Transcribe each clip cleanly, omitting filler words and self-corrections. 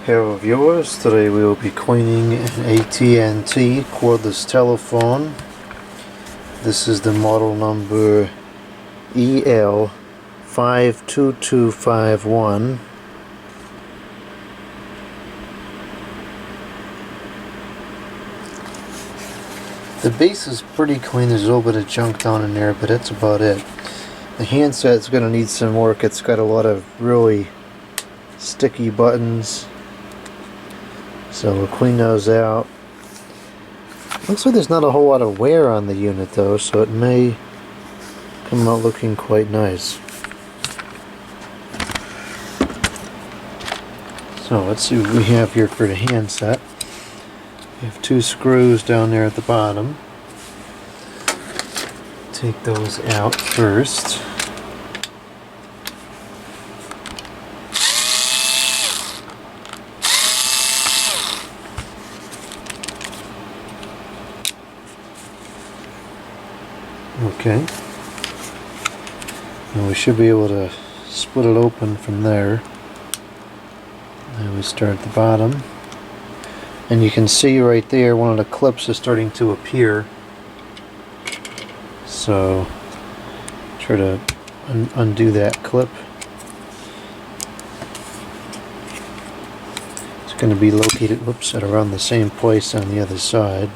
Hello viewers, today we will be cleaning an AT&T cordless telephone. This is the model number EL52251. The base is pretty clean, there's a little bit of junk down in there, but that's about it. The handset's going to need some work. It's got a lot of really sticky buttons. So we'll clean those out. Looks like there's not a whole lot of wear on the unit though, so it may come out looking quite nice. So let's see what we have here for the handset. We have two screws down there at the bottom. Take those out first. Okay, and we should be able to split it open from there. Then we start at the bottom, and you can see right there one of the clips is starting to appear. So try to undo that clip. It's going to be located, whoops, at around the same place on the other side.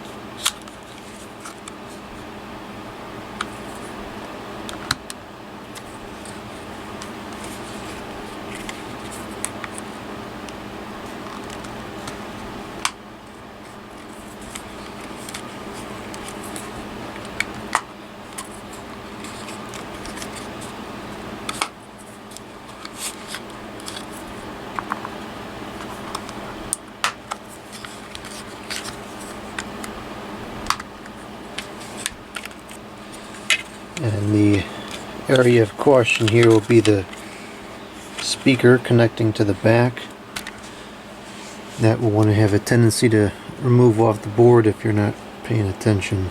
And the area of caution here will be the speaker connecting to the back. That will want to have a tendency to remove off the board if you're not paying attention.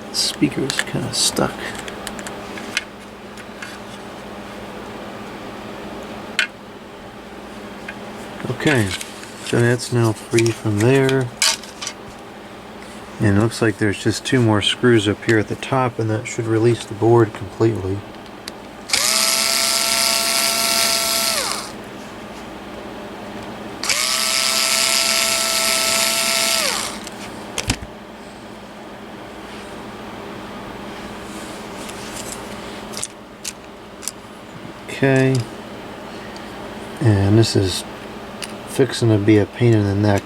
The speaker is kind of stuck. Okay, so that's now free from there. And it looks like there's just two more screws up here at the top, and that should release the board completely. Okay, and this is fixing to be a pain in the neck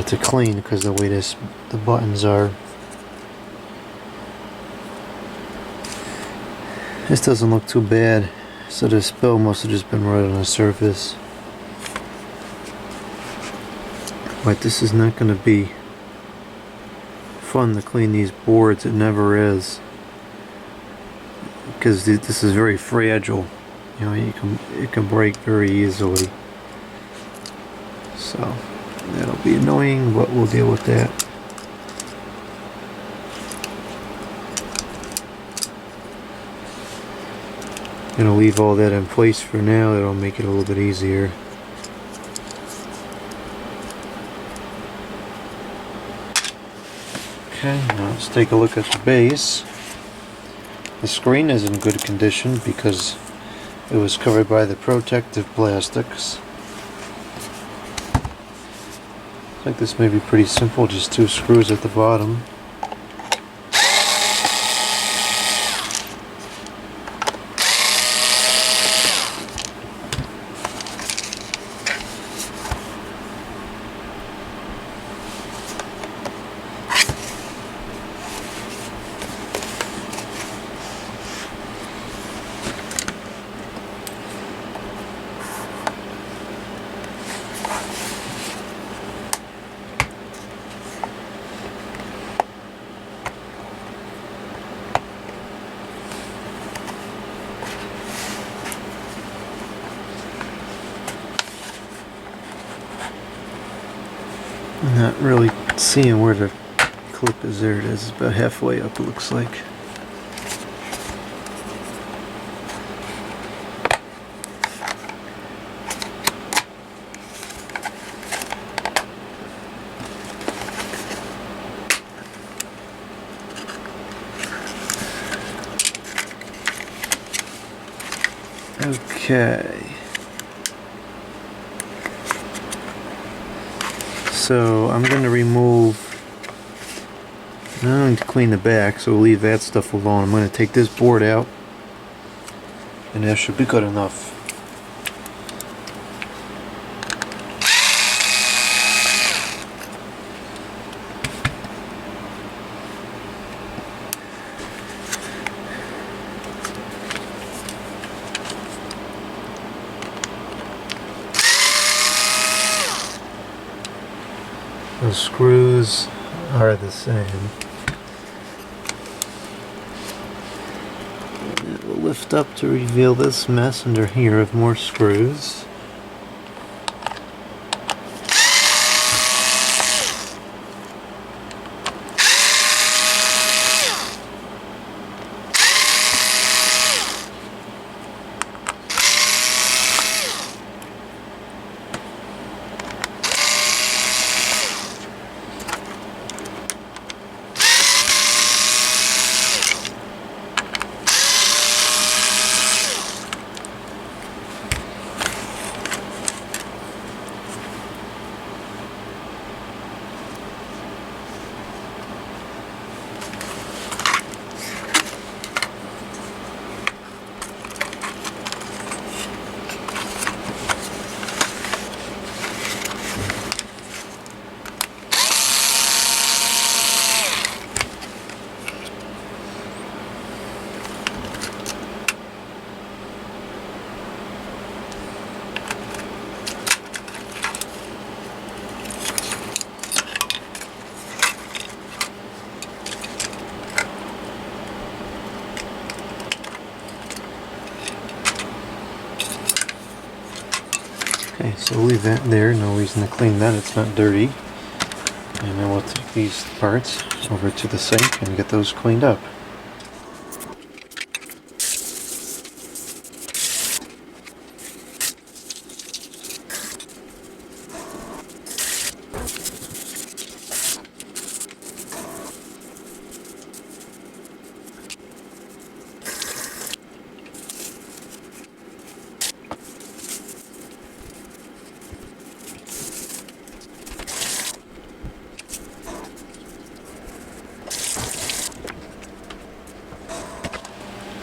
to clean because the way the buttons are. This doesn't look too bad, so the spill must have just been right on the surface. But this is not going to be fun to clean these boards. It never is, because this is very fragile. You know, it can break very easily. So that'll be annoying, but we'll deal with that. Gonna leave all that in place for now. It'll make it a little bit easier. Okay, now let's take a look at the base. The screen is in good condition because it was covered by the protective plastics. Looks like this may be pretty simple, just two screws at the bottom. I'm not really seeing where the clip is. There it is. It's about halfway up, it looks like. Okay. So I'm going to remove, I'm going to clean the back, so we'll leave that stuff alone. I'm going to take this board out, and that should be good enough. The screws are the same. It will lift up to reveal this mess under here of more screws. Okay, so we'll leave that there, no reason to clean that, it's not dirty. And then we'll take these parts over to the sink and get those cleaned up.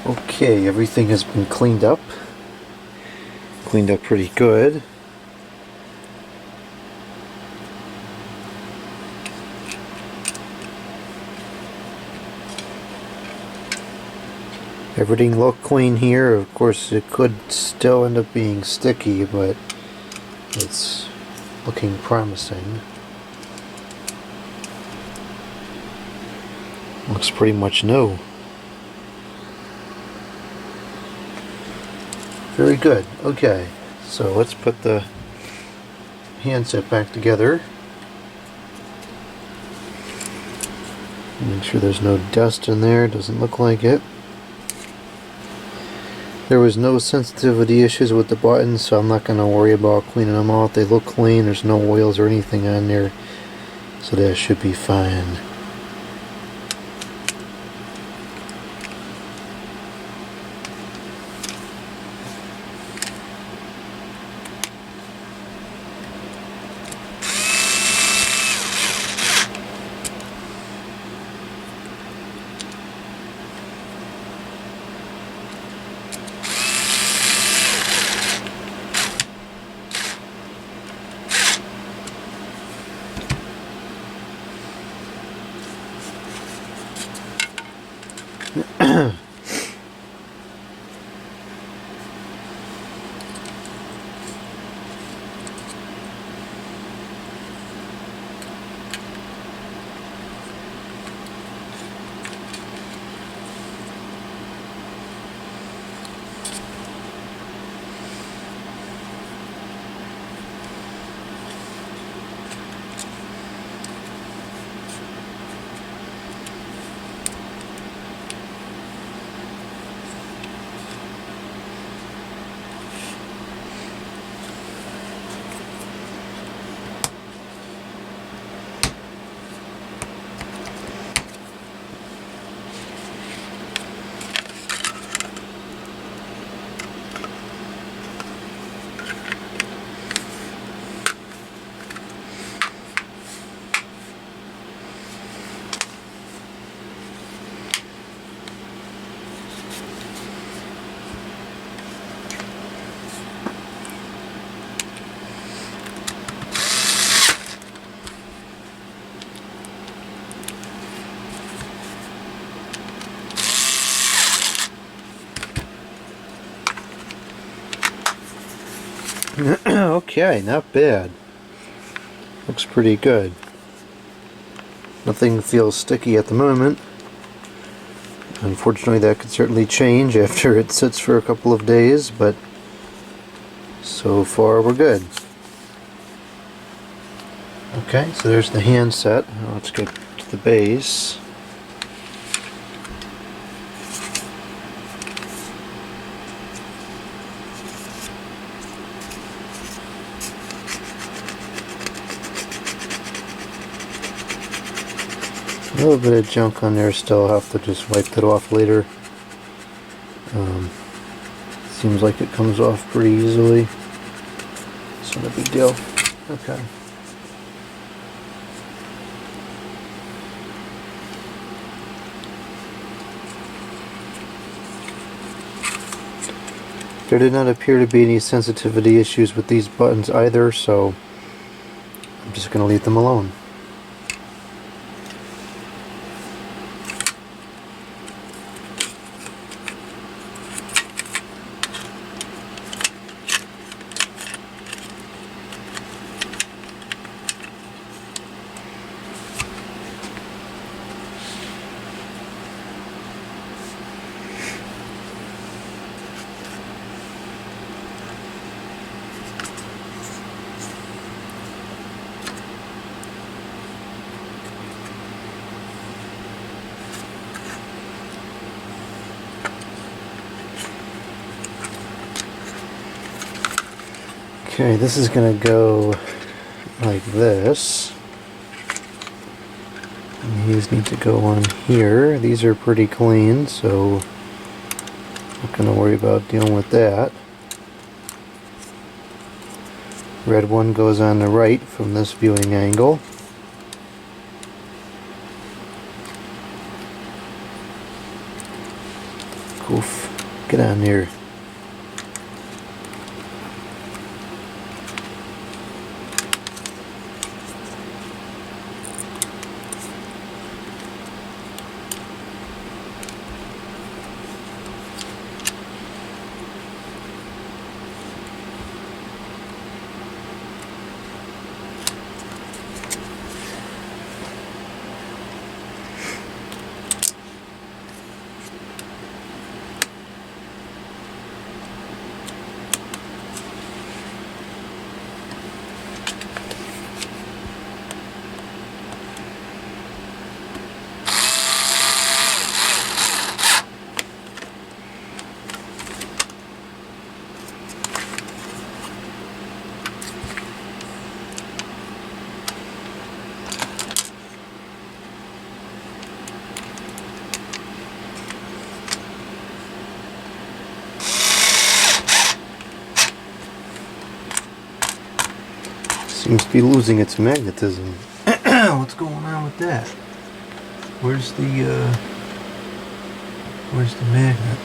Okay, everything has been cleaned up. Cleaned up pretty good. Everything looked clean here. Of course, it could still end up being sticky, but it's looking promising. Looks pretty much new. Very good. Okay, so let's put the handset back together. Make sure there's no dust in there. Doesn't look like it. There was no sensitivity issues with the buttons, so I'm not going to worry about cleaning them out. They look clean. There's no oils or anything on there, so that should be fine. Okay, not bad. Looks pretty good. Nothing feels sticky at the moment. Unfortunately, that could certainly change after it sits for a couple of days, but so far we're good. Okay, so there's the handset. Now let's get to the base. A little bit of junk on there still. I'll have to just wipe it off later. Seems like it comes off pretty easily. It's not a big deal. Okay. There did not appear to be any sensitivity issues with these buttons either, so I'm just going to leave them alone. Okay, this is going to go like this. And these need to go on here. These are pretty clean, so not going to worry about dealing with that. Red one goes on the right from this viewing angle. Oof, get on there. Seems to be losing its magnetism. What's going on with that? Where's the magnet?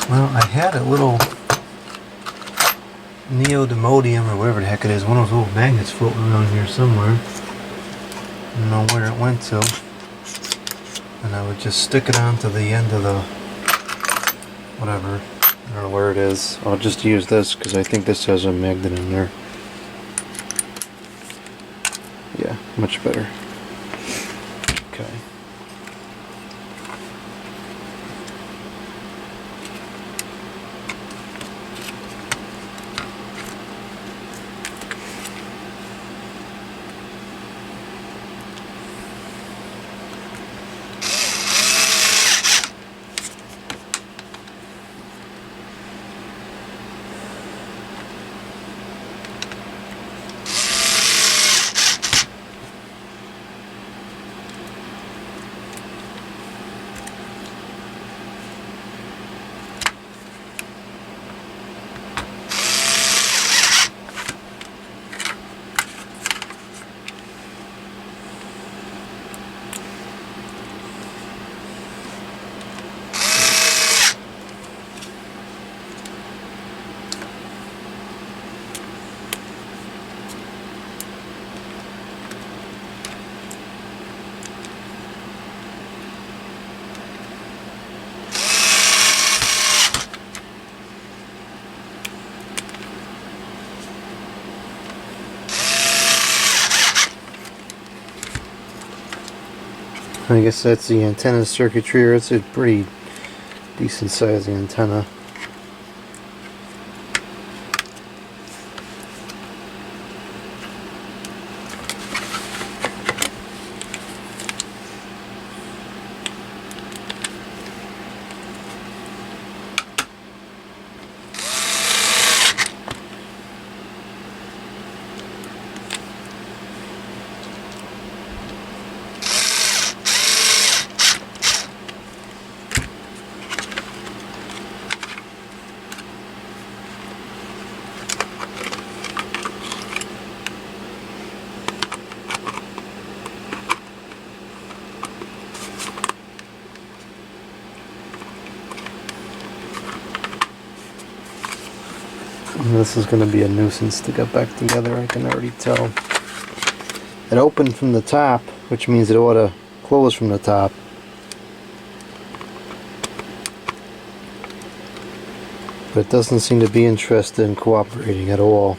Well, I had a little neodymium or whatever the heck it is, one of those little magnets floating around here somewhere. I don't know where it went to. And I would just stick it onto the end of the whatever. I don't know where it is. I'll just use this because I think this has a magnet in there. Yeah, much better. Okay. I guess that's the antenna circuitry, or it's a pretty decent sized antenna. This is going to be a nuisance to get back together, I can already tell. It opened from the top, which means it ought to close from the top. But it doesn't seem to be interested in cooperating at all.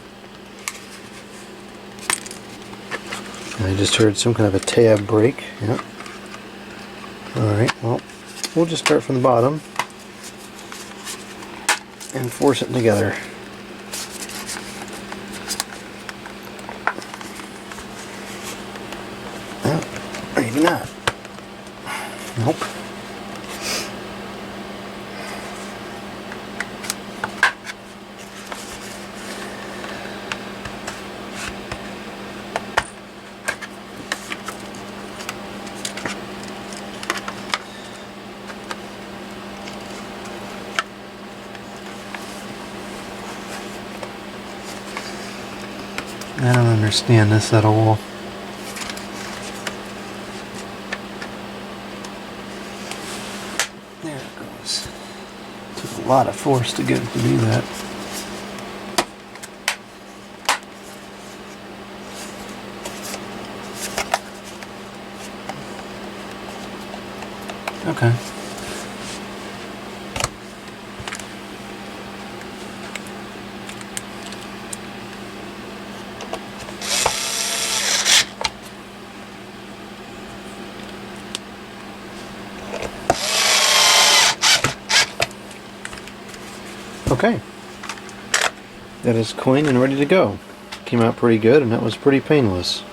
And I just heard some kind of a tab break. Yep. Alright, well, we'll just start from the bottom and force it together. Maybe not. Nope. I don't understand this at all. There it goes. Took a lot of force to get it to do that. Okay. Okay, that is coined and ready to go. Came out pretty good, and that was pretty painless.